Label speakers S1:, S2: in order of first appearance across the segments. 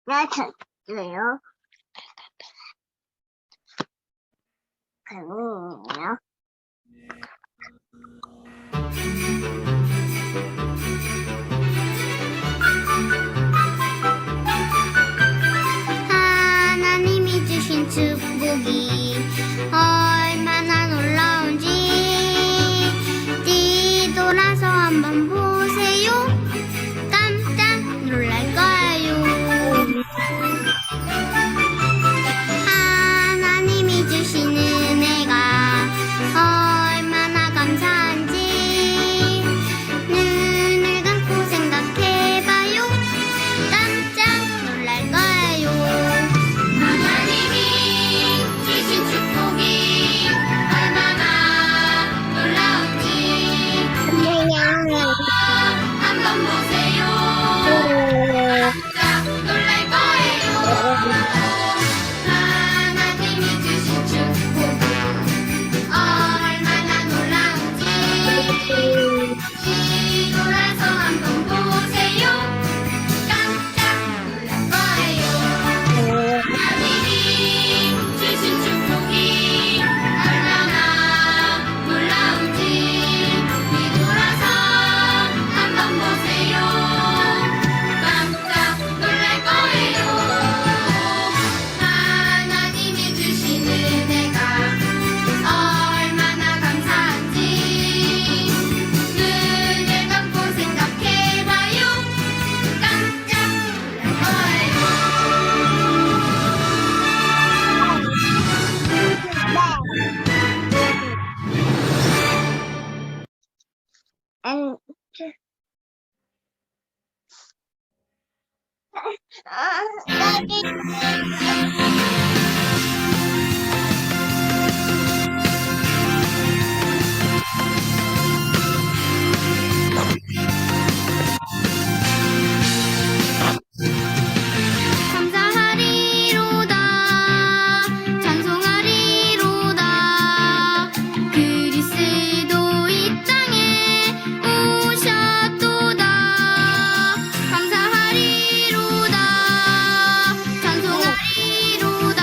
S1: 나 찾어요. 가능해요.
S2: 하나님이 주신 축복이 얼마나 놀라운지 뒤돌아서 한번 보세요. 깜짝 놀랄 거예요. 하나님이 주신 은혜가 얼마나 감사한지 눈을 감고 생각해봐요. 깜짝 놀랄 거예요. 하나님이 주신 축복이 얼마나 놀라운지 한번 보세요. 깜짝 놀랄 거예요. 하나님이 주신 축복이 얼마나 놀라운지 뒤돌아서 한번 보세요. 깜짝 놀랄 거예요. 하나님이 주신 축복이 얼마나 놀라운지 뒤돌아서 한번 보세요. 깜짝 놀랄 거예요. 하나님이 주신 은혜가 얼마나 감사한지 눈을 감고 생각해봐요. 깜짝 놀랄 거예요. 감사하리로다 찬송하리로다 그리스도 이 땅에 오셨도다. 감사하리로다 찬송하리로다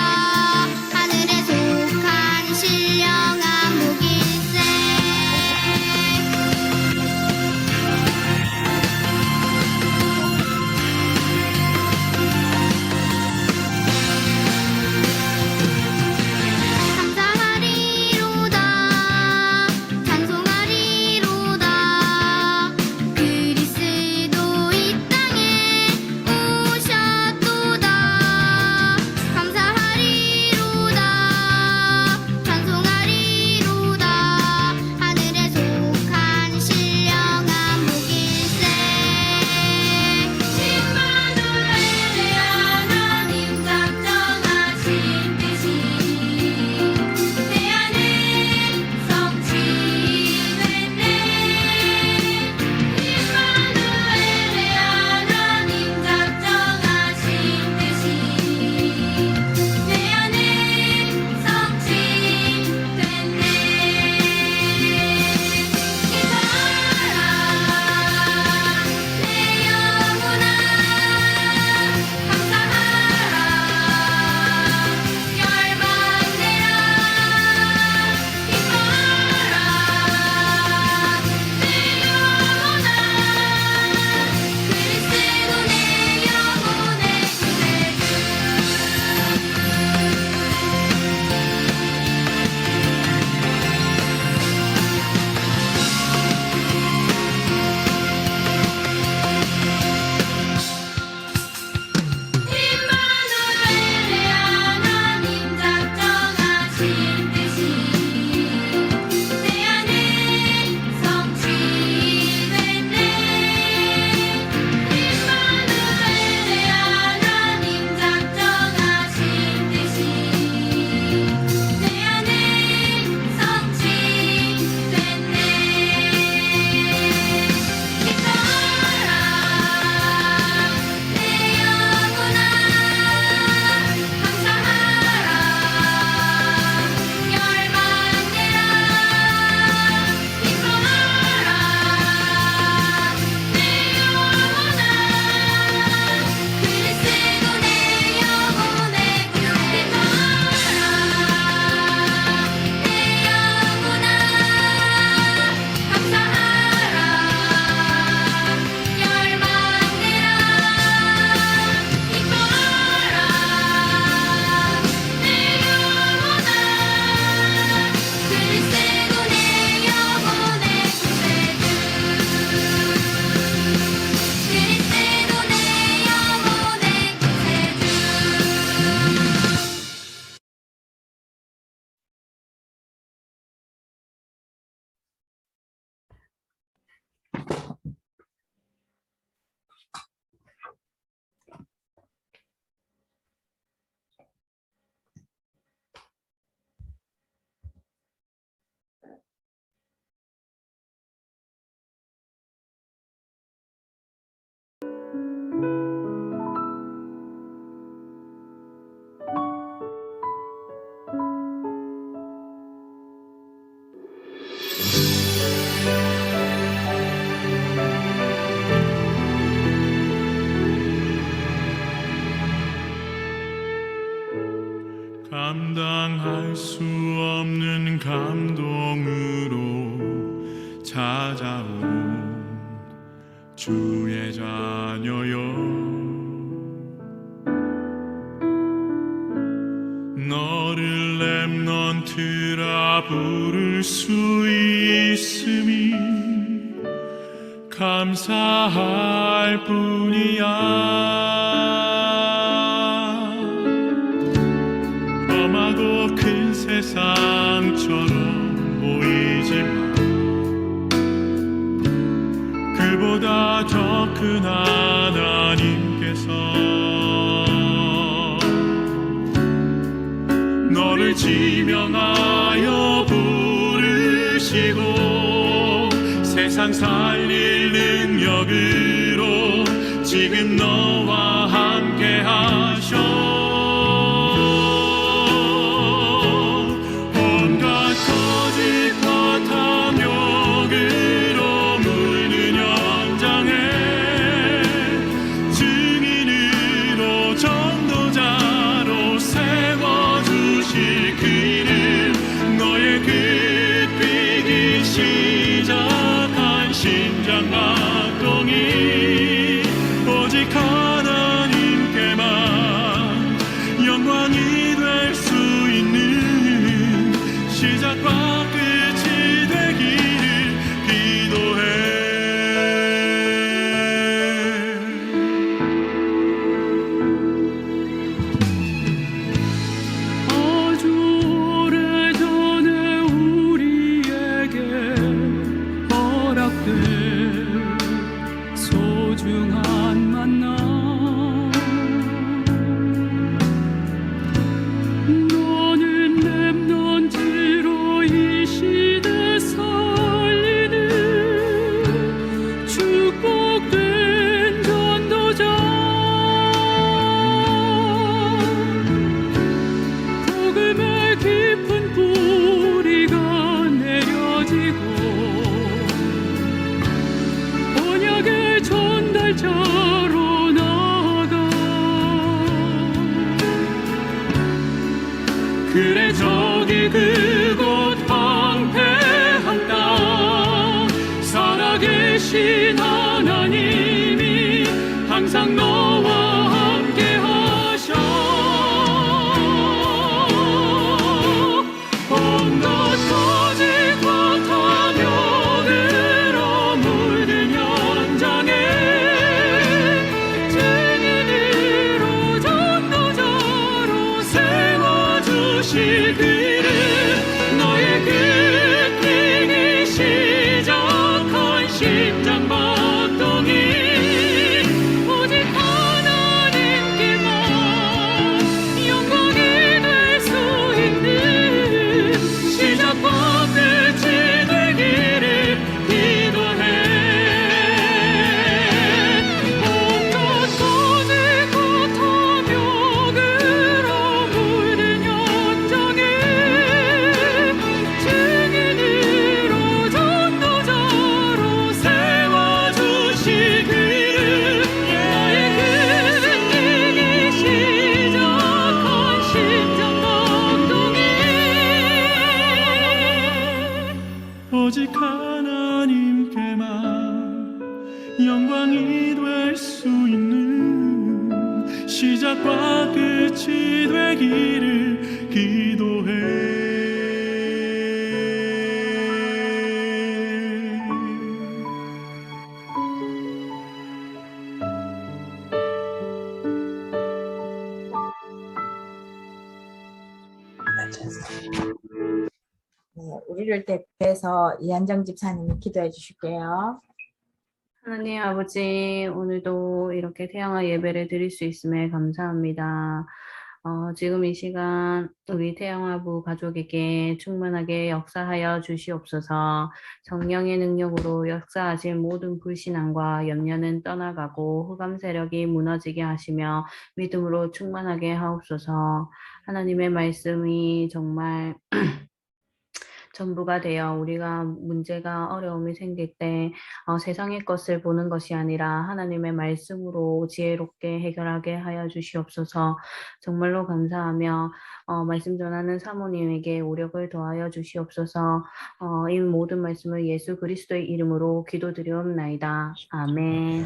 S3: 감당할 수 없는 감동으로 찾아온 주의 자녀여, 너를 렘넌트라 부를 수 있음이 감사할 뿐이야. 험하고 큰 세상처럼 보이지만 그보다 더 큰 하나님께서 너를 지명하여 부르시고 세상 살릴 능력으로 지금 너와 함께 하셔. 온갖 거짓과 탐욕으로 물든 현장에 증인으로 전도자로 세워주실 그를 너의 끝비기 시작한 심장박동이 오직 하나님께만 영광이 될 수 있는 시작과 끝이 되기를 기도해.
S4: 아주 오래전에 우리에게 허락된 소중한 만남, 너는 렘넌트로 이 시대 살리는 축복된 전도자. 복음의 깊은 뿌리가 내려지고 언약의 전달자로 나아가. 그래 저기 그곳 황폐한 땅 살아계신 하나님이 항상 너와 함께 하셔. 온갖 거짓과 탐욕으로 물든 현장에 증인으로 전도자로 세워주실 그를 너의 끝이기 시작한 심장박동이 오직 하나님께만 영광이 될 수 있는 시작과 끝이 되기를 기도해. 온갖 거짓과 탐욕으로 물든 현장에 증인으로 전도자로 세워주실 그를 너의 끝이기 시작한 심장박동이
S3: 오직 하나님께만 영광이 될 수 있는 시작과 끝이 되기를 기도해.
S5: 네, 우리를 대표해서 이한정 집사님이 기도해 주실게요.
S6: 하나님 아버지, 오늘도 이렇게 태양아 예배를 드릴 수 있음에 감사합니다. 지금 이 시간 우리 태양아부 가족에게 충만하게 역사하여 주시옵소서. 성령의 능력으로 역사하실 모든 불신앙과 염려는 떠나가고 흑암 세력이 무너지게 하시며 믿음으로 충만하게 하옵소서. 하나님의 말씀이 정말 전부가 되어 우리가 문제가 어려움이 생길 때 세상의 것을 보는 것이 아니라 하나님의 말씀으로 지혜롭게 해결하게 하여 주시옵소서. 정말로 감사하며 말씀 전하는 사모님에게 오력을 더하여 주시옵소서. 이 모든 말씀을 예수 그리스도의 이름으로 기도드리옵나이다. 아멘.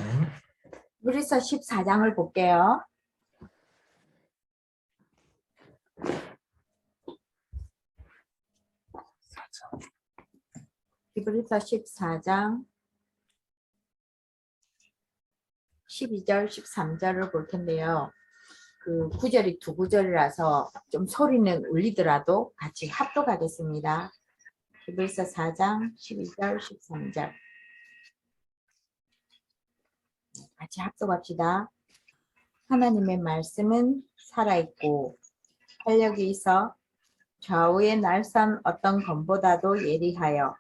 S5: 히브리서 14장을 볼게요. 히브리서 14장 12절, 13절을 볼 텐데요. 그 구절이 두 구절이라서 좀 소리는 울리더라도 같이 합독하겠습니다. 히브리서 4장 12절, 13절 같이 합독합시다. 하나님의 말씀은 살아있고 활력이 있어 좌우의 날선 어떤 검보다도 예리하여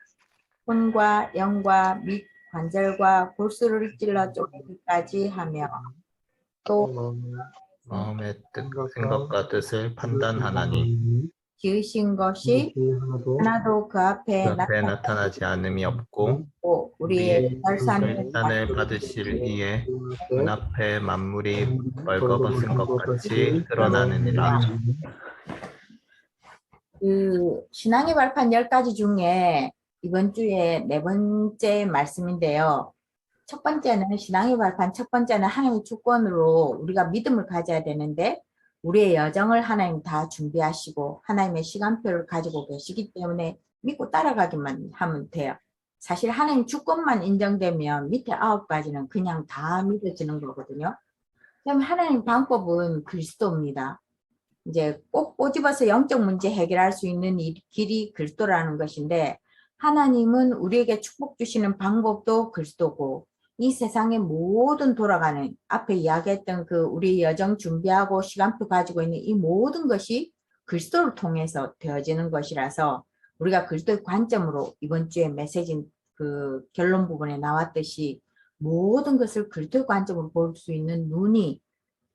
S5: 혼과 영과 및 관절과 골수를 찔러 쪼개기까지 하며 또
S7: 마음의 생각과 뜻을 판단하나니
S5: 지으신 것이 하나도 그 앞에
S7: 나타나지 않음이 없고
S5: 우리의 결산을
S7: 결산을 받으실 이에 눈앞에 만물이 벌거벗은 것 같이 드러나느니라.
S5: 그 신앙의 발판 10가지 중에 이번 주에 네 번째 말씀인데요. 첫 번째는 신앙의 발판 첫 번째는 하나님의 주권으로 우리가 믿음을 가져야 되는데 우리의 여정을 하나님 다 준비하시고 하나님의 시간표를 가지고 계시기 때문에 믿고 따라가기만 하면 돼요. 사실 하나님 주권만 인정되면 밑에 9가지는 그냥 다 믿어지는 거거든요. 그럼 하나님 방법은 그리스도입니다. 이제 꼭 꼬집어서 영적 문제 해결할 수 있는 이 길이 그리스도라는 것인데 하나님은 우리에게 축복 주시는 방법도 그리스도고 이 세상의 모든 돌아가는 앞에 이야기했던 그 우리 여정 준비하고 시간표 가지고 있는 이 모든 것이 그리스도를 통해서 되어지는 것이라서 우리가 그리스도의 관점으로 이번 주에 메시지 그 결론 부분에 나왔듯이 모든 것을 그리스도의 관점으로 볼 수 있는 눈이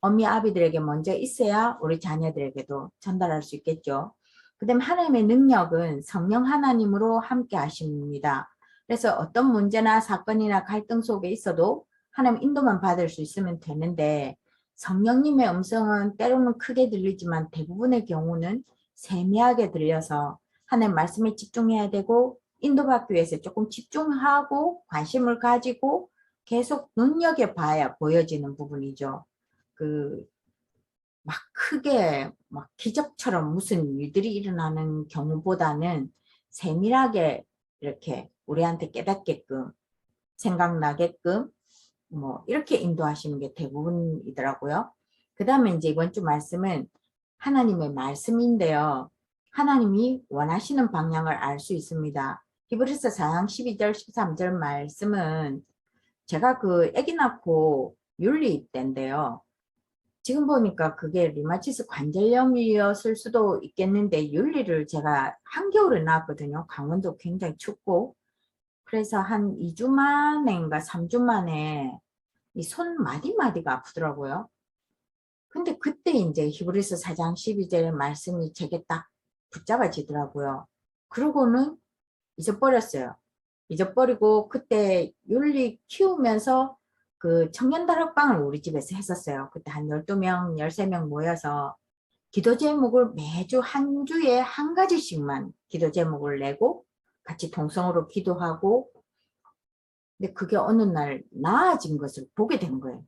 S5: 어미 아비들에게 먼저 있어야 우리 자녀들에게도 전달할 수 있겠죠. 그 다음에 하나님의 능력은 성령 하나님으로 함께 하십니다. 그래서 어떤 문제나 사건이나 갈등 속에 있어도 하나님 인도만 받을 수 있으면 되는데 성령님의 음성은 때로는 크게 들리지만 대부분의 경우는 세미하게 들려서 하나님 말씀에 집중해야 되고 인도받기 위해서 조금 집중하고 관심을 가지고 계속 눈여겨봐야 보여지는 부분이죠. 막 크게 막 기적처럼 무슨 일들이 일어나는 경우보다는 세밀하게 이렇게 우리한테 깨닫게끔 생각나게끔 뭐 이렇게 인도하시는 게 대부분이더라고요. 그 다음에 이제 이번 주 말씀은 하나님의 말씀인데요. 하나님이 원하시는 방향을 알 수 있습니다. 히브리서 4장 12절 13절 말씀은 제가 그 아기 낳고 윤리 때인데요. 지금 보니까 그게 류마티스 관절염이었을 수도 있겠는데 윤리를 제가 한겨울에 낳았거든요. 강원도 굉장히 춥고 그래서 한 2주 만에인가 3주 만에 이 손 마디마디가 아프더라고요. 근데 그때 이제 히브리서 4장 12절의 말씀이 제게 딱 붙잡아지더라고요. 그러고는 잊어버렸어요. 잊어버리고 그때 윤리 키우면서 그 청년다락방을 우리 집에서 했었어요. 그때 한 12명, 13명 모여서 기도 제목을 매주 한 주에 한 가지씩만 기도 제목을 내고 같이 동성으로 기도하고 근데 그게 어느 날 나아진 것을 보게 된 거예요.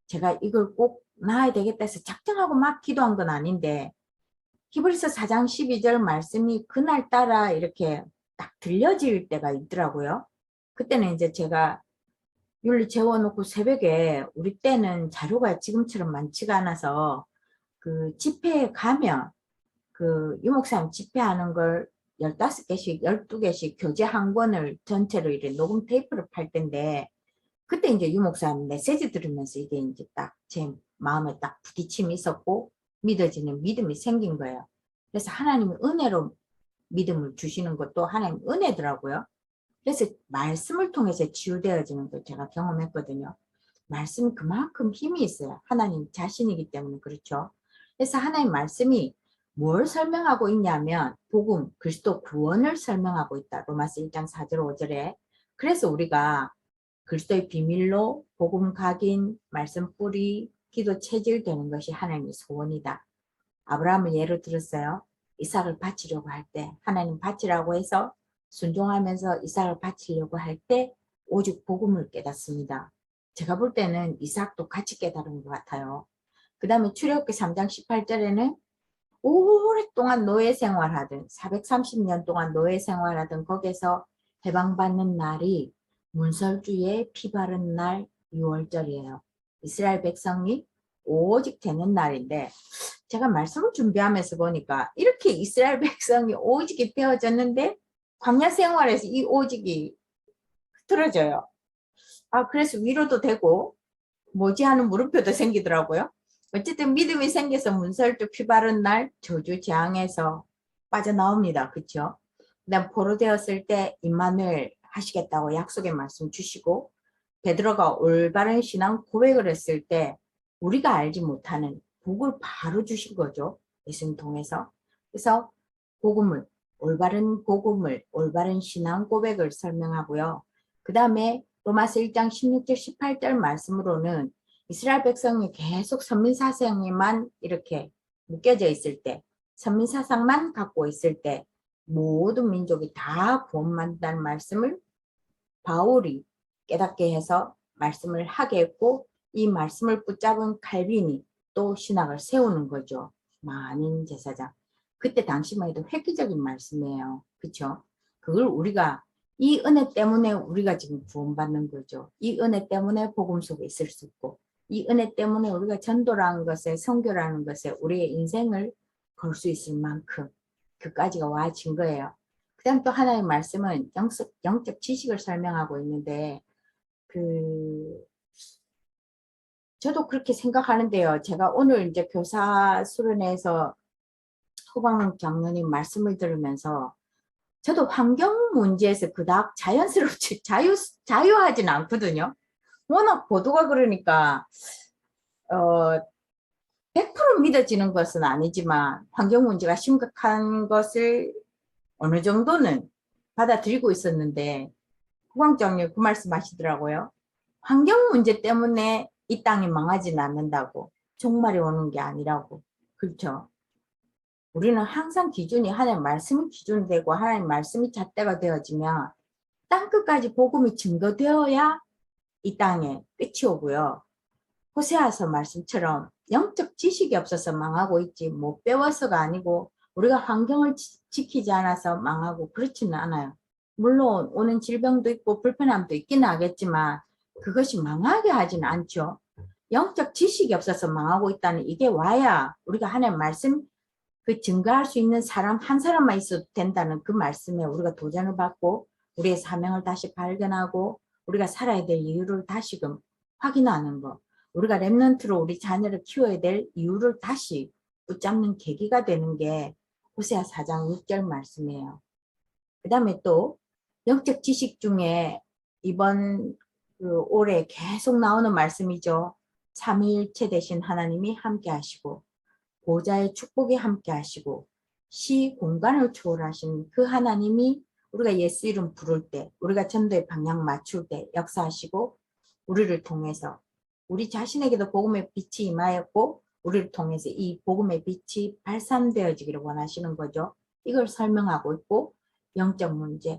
S5: 제가 이걸 꼭 나아야 되겠다 해서 작정하고 막 기도한 건 아닌데 히브리서 4장 12절 말씀이 그날따라 이렇게 딱 들려질 때가 있더라고요. 그때는 이제 제가 윤리 재워놓고 새벽에 우리 때는 자료가 지금처럼 많지가 않아서 그 집회에 가면 그 유목사님 집회하는 걸 15개씩 12개씩 교재 한 권을 전체로 이렇게 녹음 테이프를 팔 텐데 그때 이제 유목사님 메시지 들으면서 이게 이제 딱 제 마음에 딱 부딪힘이 있었고 믿어지는 믿음이 생긴 거예요. 그래서 하나님이 은혜로 믿음을 주시는 것도 하나님 은혜더라고요. 그래서 말씀을 통해서 치유되어지는 걸 제가 경험했거든요. 말씀이 그만큼 힘이 있어요. 하나님 자신이기 때문에 그렇죠. 그래서 하나님 말씀이 뭘 설명하고 있냐면 복음, 그리스도 구원을 설명하고 있다. 로마서 1장 4절 5절에. 그래서 우리가 그리스도의 비밀로 복음 각인, 말씀 뿌리, 기도 체질 되는 것이 하나님의 소원이다. 아브라함을 예로 들었어요. 이삭을 바치려고 할 때 하나님 바치라고 해서 순종하면서 이삭을 바치려고 할 때 오직 복음을 깨닫습니다. 제가 볼 때는 이삭도 같이 깨달은 것 같아요. 그 다음에 출애굽기 3장 18절에는 오랫동안 노예 생활하던 430년 동안 노예 생활하던 거기서 해방받는 날이 문설주에 피 바른 날 6월절이에요. 이스라엘 백성이 오직 되는 날인데 제가 말씀을 준비하면서 보니까 이렇게 이스라엘 백성이 오직이 되어졌는데 광야 생활에서 이 오직이 틀어져요. 그래서 위로도 되고 뭐지 하는 물음표도 생기더라고요. 어쨌든 믿음이 생겨서 문설주 피 바른 날 저주 재앙에서 빠져나옵니다. 그렇죠? 그다음 포로되었을 때 임마누엘 하시겠다고 약속의 말씀 주시고 베드로가 올바른 신앙 고백을 했을 때 우리가 알지 못하는 복을 바로 주신 거죠. 예수님 통해서. 그래서 올바른 복음을, 올바른 신앙 고백을 설명하고요. 그 다음에 로마서 1장 16절 18절 말씀으로는 이스라엘 백성이 계속 선민사상에만 이렇게 묶여져 있을 때, 선민사상만 갖고 있을 때 모든 민족이 다 구원받는다는 말씀을 바울이 깨닫게 해서 말씀을 하게 했고 이 말씀을 붙잡은 칼빈이 또 신학을 세우는 거죠. 만인 제사장. 그때 당시만 해도 획기적인 말씀이에요. 그렇죠? 그걸 우리가 이 은혜 때문에 우리가 지금 구원받는 거죠. 이 은혜 때문에 복음 속에 있을 수 있고 이 은혜 때문에 우리가 전도라는 것에 선교라는 것에 우리의 인생을 걸 수 있을 만큼 그까지가 와진 거예요. 그 다음 또 하나의 말씀은 영적 지식을 설명하고 있는데 저도 그렇게 생각하는데요. 제가 오늘 이제 교사 수련회에서 후방 장로님 말씀을 들으면서 저도 환경 문제에서 그닥 자연스럽지 자유하진 않거든요. 워낙 보도가 그러니까 100% 믿어지는 것은 아니지만 환경 문제가 심각한 것을 어느 정도는 받아들이고 있었는데 후광장님 그 말씀 하시더라고요. 환경 문제 때문에 이 땅이 망하진 않는다고. 종말이 오는 게 아니라고. 그렇죠? 우리는 항상 기준이 하나님 말씀이 기준이 되고 하나님 말씀이 잣대가 되어지면 땅끝까지 복음이 증거되어야 이 땅에 끝이 오고요. 호세아서 말씀처럼 영적 지식이 없어서 망하고 있지 못 배워서가 아니고 우리가 환경을 지키지 않아서 망하고 그렇지는 않아요. 물론 오는 질병도 있고 불편함도 있기는 하겠지만 그것이 망하게 하지는 않죠. 영적 지식이 없어서 망하고 있다는 이게 와야 우리가 하나님 말씀 증거할 수 있는 사람 한 사람만 있어도 된다는 그 말씀에 우리가 도전을 받고 우리의 사명을 다시 발견하고 우리가 살아야 될 이유를 다시금 확인하는 거. 우리가 렘넌트로 우리 자녀를 키워야 될 이유를 다시 붙잡는 계기가 되는 게 호세아 4장 6절 말씀이에요. 그 다음에 또 영적 지식 중에 이번 올해 계속 나오는 말씀이죠. 삼위일체 되신 하나님이 함께 하시고 보좌의 축복이 함께 하시고 시 공간을 초월하신 그 하나님이 우리가 예수 이름 부를 때 우리가 전도의 방향 맞출 때 역사하시고 우리를 통해서 우리 자신에게도 복음의 빛이 임하였고 우리를 통해서 이 복음의 빛이 발산되어지기를 원하시는 거죠. 이걸 설명하고 있고 영적 문제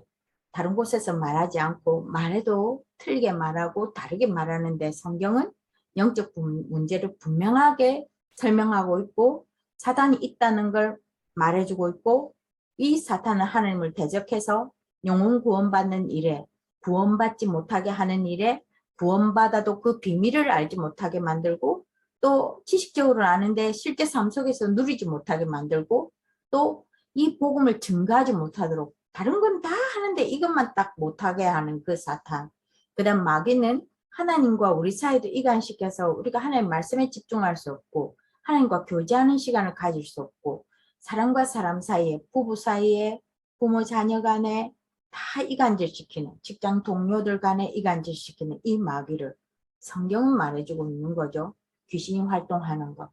S5: 다른 곳에서 말하지 않고 말해도 틀리게 말하고 다르게 말하는데 성경은 영적 문제를 분명하게 설명하고 있고 사단이 있다는 걸 말해주고 있고 이 사탄은 하나님을 대적해서 영혼 구원받는 일에 구원받지 못하게 하는 일에 구원받아도 그 비밀을 알지 못하게 만들고 또 지식적으로 아는데 실제 삶 속에서 누리지 못하게 만들고 또 이 복음을 증거하지 못하도록 다른 건 다 하는데 이것만 딱 못하게 하는 그 사탄. 그 다음 마귀는 하나님과 우리 사이도 이간시켜서 우리가 하나님 말씀에 집중할 수 없고 하나님과 교제하는 시간을 가질 수 없고 사람과 사람 사이에 부부 사이에 부모 자녀 간에 다 이간질시키는 직장 동료들 간에 이간질시키는 이 마귀를 성경은 말해주고 있는 거죠. 귀신이 활동하는 것.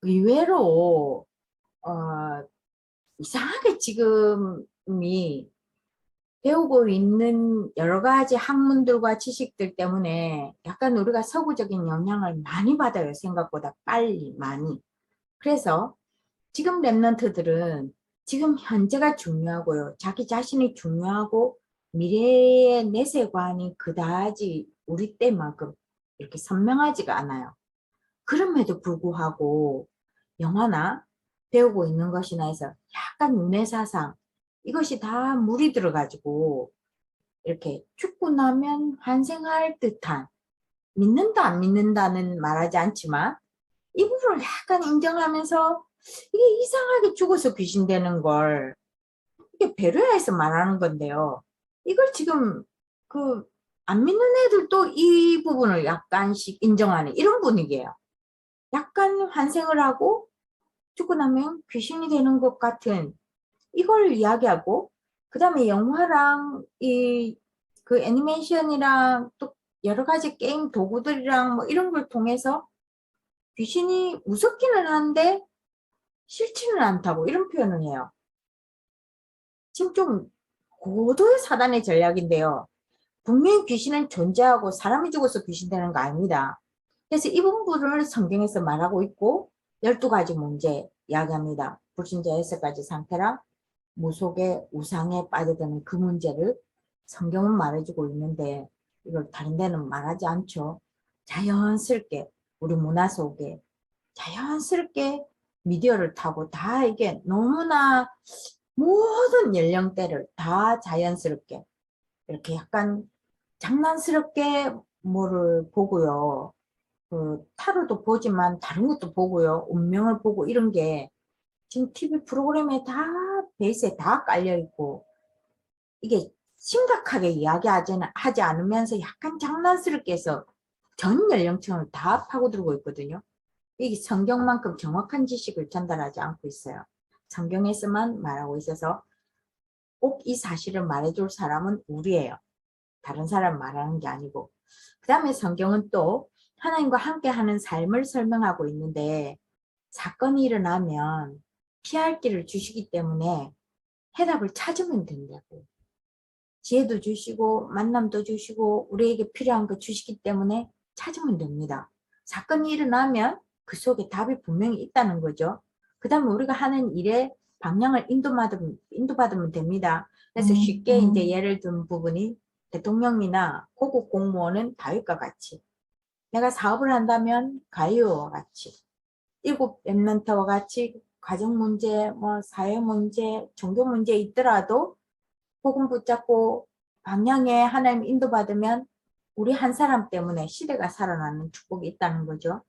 S5: 의외로 이상하게 지금이 배우고 있는 여러 가지 학문들과 지식들 때문에 약간 우리가 서구적인 영향을 많이 받아요. 생각보다 빨리 많이. 그래서 지금 랩런트들은 지금 현재가 중요하고요. 자기 자신이 중요하고 미래의 내세관이 그다지 우리 때만큼 이렇게 선명하지가 않아요. 그럼에도 불구하고 영화나 배우고 있는 것이나 해서 약간 윤회사상 이것이 다 물이 들어가지고 이렇게 죽고 나면 환생할 듯한, 믿는다 안 믿는다는 말하지 않지만 이 부분을 약간 인정하면서 이게 이상하게 죽어서 귀신 되는 걸 이게 배려해서 말하는 건데요. 이걸 지금 그 안 믿는 애들도 이 부분을 약간씩 인정하는 이런 분위기예요. 약간 환생을 하고 죽고 나면 귀신이 되는 것 같은 이걸 이야기하고, 그 다음에 영화랑 이 그 애니메이션이랑 또 여러 가지 게임 도구들이랑 뭐 이런 걸 통해서 귀신이 무섭기는 한데 싫지는 않다고 이런 표현을 해요. 지금 좀 고도의 사단의 전략인데요. 분명히 귀신은 존재하고 사람이 죽어서 귀신 되는 거 아닙니다. 그래서 이 부분을 성경에서 말하고 있고 12가지 문제 이야기합니다. 불신자 6가지 상태랑 무속의 우상에 빠져드는 그 문제를 성경은 말해주고 있는데 이걸 다른 데는 말하지 않죠. 자연스럽게 우리 문화 속에 자연스럽게 미디어를 타고 다 이게 너무나 모든 연령대를 다 자연스럽게 이렇게 약간 장난스럽게 뭐를 보고요. 그 타로도 보지만 다른 것도 보고요. 운명을 보고 이런 게 지금 TV 프로그램에 다 베이스에 다 깔려 있고 이게 심각하게 이야기하지 않으면서 약간 장난스럽게 해서 전 연령층을 다 파고들고 있거든요. 이게 성경만큼 정확한 지식을 전달하지 않고 있어요. 성경에서만 말하고 있어서 꼭 이 사실을 말해줄 사람은 우리예요. 다른 사람 말하는 게 아니고. 그 다음에 성경은 또 하나님과 함께하는 삶을 설명하고 있는데 사건이 일어나면 피할 길을 주시기 때문에 해답을 찾으면 된다고. 지혜도 주시고 만남도 주시고 우리에게 필요한 거 주시기 때문에 찾으면 됩니다. 사건이 일어나면 그 속에 답이 분명히 있다는 거죠. 그 다음에 우리가 하는 일에 방향을 인도받으면 됩니다. 그래서 쉽게 이제 예를 든 부분이 대통령이나 고급 공무원은 다윗과 같이, 내가 사업을 한다면 가이오와 같이, 7 랩런트와 같이 가정 문제, 뭐 사회 문제, 종교 문제 있더라도 복음 붙잡고 방향에 하나님 인도받으면 우리 한 사람 때문에 시대가 살아나는 축복이 있다는 거죠.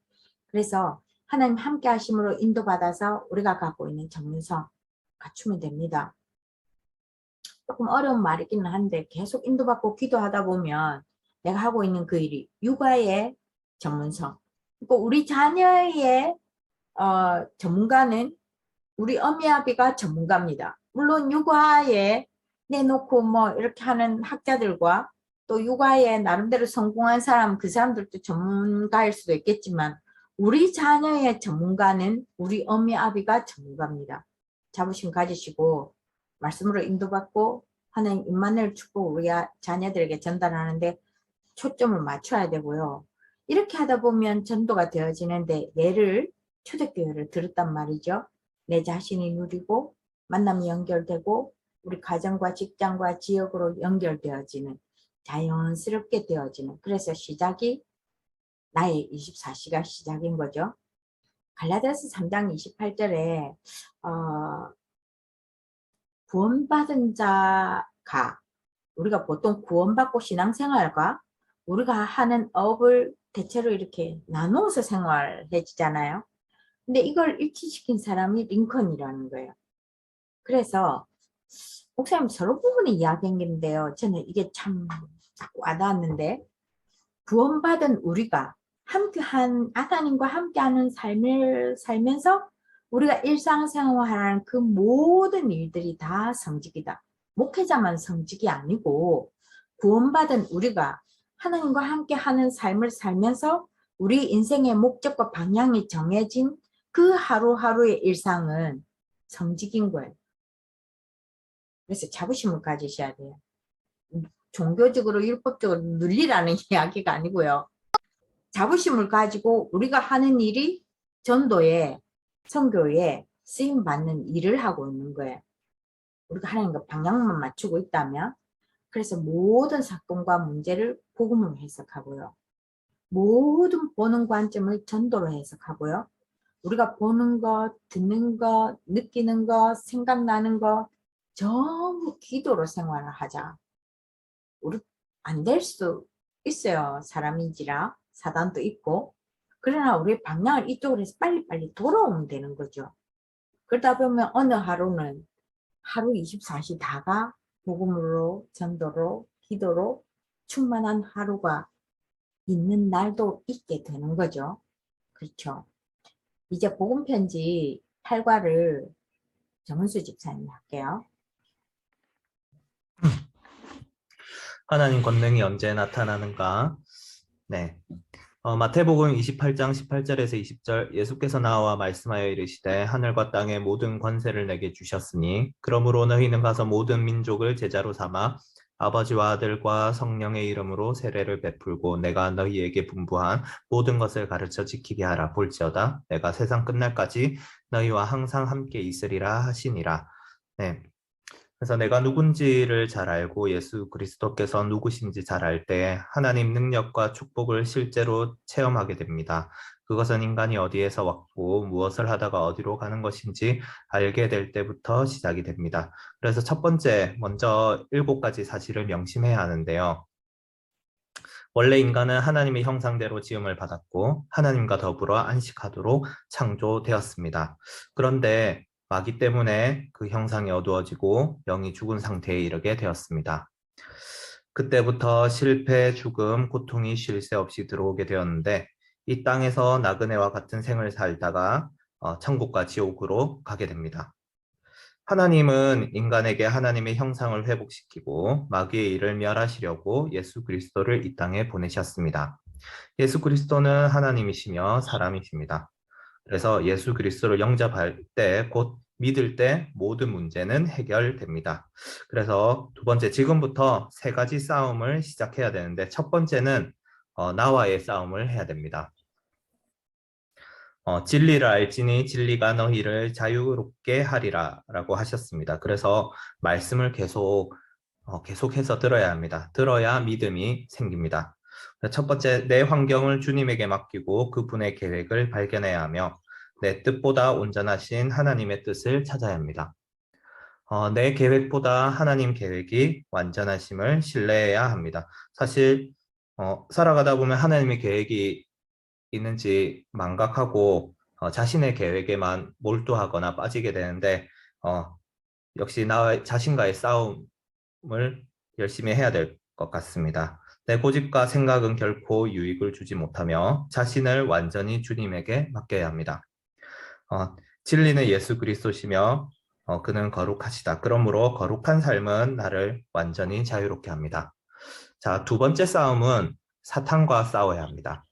S5: 그래서 하나님 함께 하심으로 인도받아서 우리가 갖고 있는 전문성 갖추면 됩니다. 조금 어려운 말이기는 한데 계속 인도받고 기도하다 보면 내가 하고 있는 그 일이 육아의 전문성, 그리고 우리 자녀의 전문가는 우리 어미 아비가 전문가입니다. 물론 육아에 내놓고 뭐 이렇게 하는 학자들과 또 육아에 나름대로 성공한 사람, 그 사람들도 전문가일 수도 있겠지만 우리 자녀의 전문가는 우리 어미 아비가 전문가입니다. 자부심 가지시고 말씀으로 인도받고 하나님 임마누엘 축복 우리 자녀들에게 전달하는데 초점을 맞춰야 되고요. 이렇게 하다 보면 전도가 되어지는데 예를 초대교회를 들었단 말이죠. 내 자신이 누리고 만남이 연결되고 우리 가정과 직장과 지역으로 연결되어지는, 자연스럽게 되어지는, 그래서 시작이 나의 24시가 시작인 거죠. 갈라디아서 3장 28절에 구원받은 자가, 우리가 보통 구원받고 신앙생활과 우리가 하는 업을 대체로 이렇게 나누어서 생활해지잖아요. 근데 이걸 일치시킨 사람이 링컨이라는 거예요. 그래서 목사님 서로 부분의 이야기인데요. 저는 이게 참 와닿았는데, 구원받은 우리가 함께한 하나님과 함께하는 삶을 살면서 우리가 일상생활하는 그 모든 일들이 다 성직이다. 목회자만 성직이 아니고 구원받은 우리가 하나님과 함께하는 삶을 살면서 우리 인생의 목적과 방향이 정해진 그 하루하루의 일상은 성직인 거예요. 그래서 자부심을 가지셔야 돼요. 종교적으로 율법적으로 눌리라는 이야기가 아니고요. 자부심을 가지고 우리가 하는 일이 전도에 선교에 쓰임 받는 일을 하고 있는 거예요. 우리가 하나님과 방향만 맞추고 있다면 그래서 모든 사건과 문제를 복음으로 해석하고요. 모든 보는 관점을 전도로 해석하고요. 우리가 보는 것, 듣는 것, 느끼는 것, 생각나는 것 전부 기도로 생활을 하자. 우리 안 될 수 있어요. 사람인지라 사단도 있고. 그러나 우리 방향을 이쪽으로 해서 빨리빨리 돌아오면 되는 거죠. 그러다 보면 어느 하루는 하루 24시 다가 복음으로 전도로 기도로 충만한 하루가 있는 날도 있게 되는 거죠. 그렇죠. 이제 복음 편지 8과를 정은수 집사님 할게요.
S7: 하나님 권능이 언제 나타나는가? 네. 마태복음 28장 18절에서 20절 예수께서 나와 말씀하여 이르시되 하늘과 땅의 모든 권세를 내게 주셨으니 그러므로 너희는 가서 모든 민족을 제자로 삼아 아버지와 아들과 성령의 이름으로 세례를 베풀고 내가 너희에게 분부한 모든 것을 가르쳐 지키게 하라. 볼지어다 내가 세상 끝날까지 너희와 항상 함께 있으리라 하시니라. 네. 그래서 내가 누군지를 잘 알고 예수 그리스도께서 누구신지 잘 알 때 하나님 능력과 축복을 실제로 체험하게 됩니다. 그것은 인간이 어디에서 왔고 무엇을 하다가 어디로 가는 것인지 알게 될 때부터 시작이 됩니다. 그래서 첫 번째, 먼저 7가지 사실을 명심해야 하는데요. 원래 인간은 하나님의 형상대로 지음을 받았고 하나님과 더불어 안식하도록 창조되었습니다. 그런데 마귀 때문에 그 형상이 어두워지고 영이 죽은 상태에 이르게 되었습니다. 그때부터 실패, 죽음, 고통이 쉴 새 없이 들어오게 되었는데 이 땅에서 나그네와 같은 생을 살다가 천국과 지옥으로 가게 됩니다. 하나님은 인간에게 하나님의 형상을 회복시키고 마귀의 일을 멸하시려고 예수 그리스도를 이 땅에 보내셨습니다. 예수 그리스도는 하나님이시며 사람이십니다. 그래서 예수 그리스도를 영접할 때, 곧 믿을 때 모든 문제는 해결됩니다. 그래서 두 번째, 지금부터 3가지 싸움을 시작해야 되는데 첫 번째는 나와의 싸움을 해야 됩니다. 진리를 알지니 진리가 너희를 자유롭게 하리라 라고 하셨습니다. 그래서 말씀을 계속해서 들어야 합니다. 들어야 믿음이 생깁니다. 첫 번째, 내 환경을 주님에게 맡기고 그분의 계획을 발견해야 하며 내 뜻보다 온전하신 하나님의 뜻을 찾아야 합니다. 내 계획보다 하나님 계획이 완전하심을 신뢰해야 합니다. 사실 살아가다 보면 하나님의 계획이 있는지 망각하고 자신의 계획에만 몰두하거나 빠지게 되는데 역시 나 자신과의 싸움을 열심히 해야 될 것 같습니다. 내 고집과 생각은 결코 유익을 주지 못하며 자신을 완전히 주님에게 맡겨야 합니다. 진리는 예수 그리스도시며 그는 거룩하시다. 그러므로 거룩한 삶은 나를 완전히 자유롭게 합니다. 자, 두 번째 싸움은 사탄과 싸워야 합니다.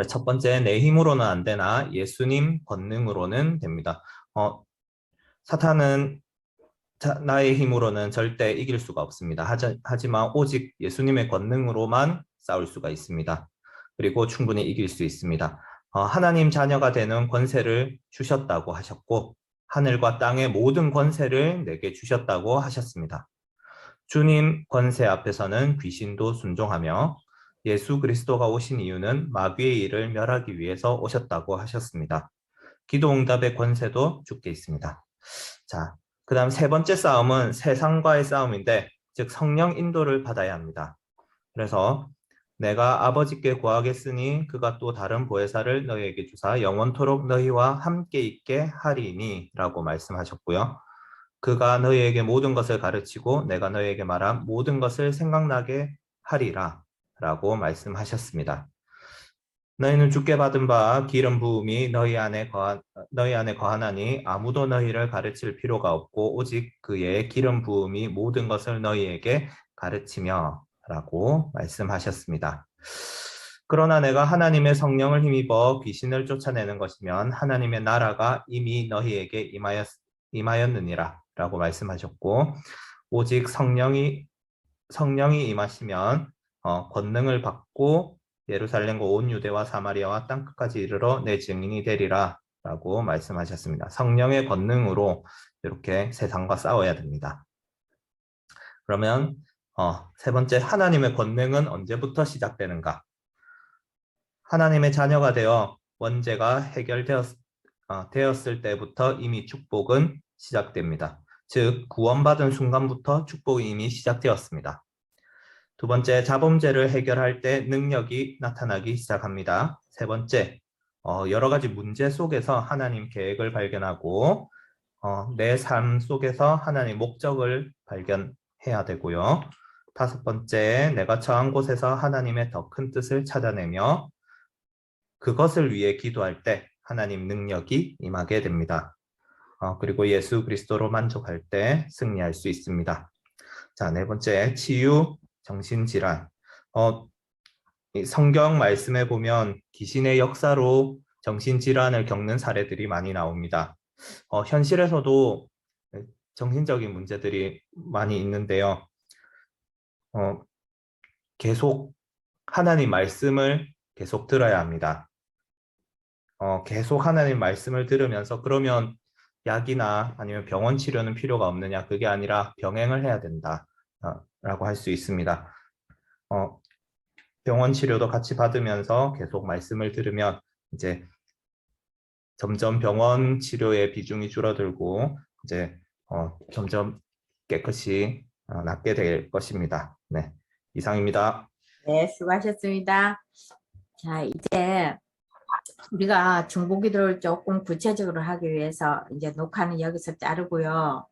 S7: 첫 번째, 내 힘으로는 안 되나 예수님 권능으로는 됩니다. 사탄은 나의 힘으로는 절대 이길 수가 없습니다. 하지만 오직 예수님의 권능으로만 싸울 수가 있습니다. 그리고 충분히 이길 수 있습니다. 하나님 자녀가 되는 권세를 주셨다고 하셨고 하늘과 땅의 모든 권세를 내게 주셨다고 하셨습니다. 주님 권세 앞에서는 귀신도 순종하며 예수 그리스도가 오신 이유는 마귀의 일을 멸하기 위해서 오셨다고 하셨습니다. 기도 응답의 권세도 주께 있습니다. 자, 그 다음 세 번째 싸움은 세상과의 싸움인데 즉 성령 인도를 받아야 합니다. 그래서 내가 아버지께 구하겠으니 그가 또 다른 보혜사를 너희에게 주사 영원토록 너희와 함께 있게 하리니 라고 말씀하셨고요. 그가 너희에게 모든 것을 가르치고 내가 너희에게 말한 모든 것을 생각나게 하리라 라고 말씀하셨습니다. 너희는 주께 받은 바 기름 부음이 너희 안에 거하나니 아무도 너희를 가르칠 필요가 없고 오직 그의 기름 부음이 모든 것을 너희에게 가르치며 라고 말씀하셨습니다. 그러나 내가 하나님의 성령을 힘입어 귀신을 쫓아내는 것이면 하나님의 나라가 이미 너희에게 임하였느니라 라고 말씀하셨고, 오직 성령이 임하시면 권능을 받고 예루살렘과 온 유대와 사마리아와 땅끝까지 이르러 내 증인이 되리라 라고 말씀하셨습니다. 성령의 권능으로 이렇게 세상과 싸워야 됩니다. 그러면 세 번째, 하나님의 권능은 언제부터 시작되는가? 하나님의 자녀가 되어 원죄가 해결되었을 때부터 이미 축복은 시작됩니다. 즉 구원받은 순간부터 축복이 이미 시작되었습니다. 두 번째, 자범죄를 해결할 때 능력이 나타나기 시작합니다. 세 번째, 여러 가지 문제 속에서 하나님 계획을 발견하고 내 삶 속에서 하나님 목적을 발견해야 되고요. 다섯 번째, 내가 처한 곳에서 하나님의 더 큰 뜻을 찾아내며 그것을 위해 기도할 때 하나님 능력이 임하게 됩니다. 그리고 예수 그리스도로 만족할 때 승리할 수 있습니다. 자, 네 번째, 치유, 정신질환. 이 성경 말씀에 보면 귀신의 역사로 정신질환을 겪는 사례들이 많이 나옵니다. 현실에서도 정신적인 문제들이 많이 있는데요. 계속 하나님 말씀을 계속 들어야 합니다. 계속 하나님 말씀을 들으면서 그러면 약이나 아니면 병원 치료는 필요가 없느냐? 그게 아니라 병행을 해야 된다 라고 할 수 있습니다. 병원 치료도 같이 받으면서 계속 말씀을 들으면 이제 점점 병원 치료의 비중이 줄어들고 이제 점점 깨끗이 낫게 될 것입니다. 네, 이상입니다.
S5: 네, 수고하셨습니다. 자, 이제 우리가 중보기도를 조금 구체적으로 하기 위해서 이제 녹화는 여기서 자르고요.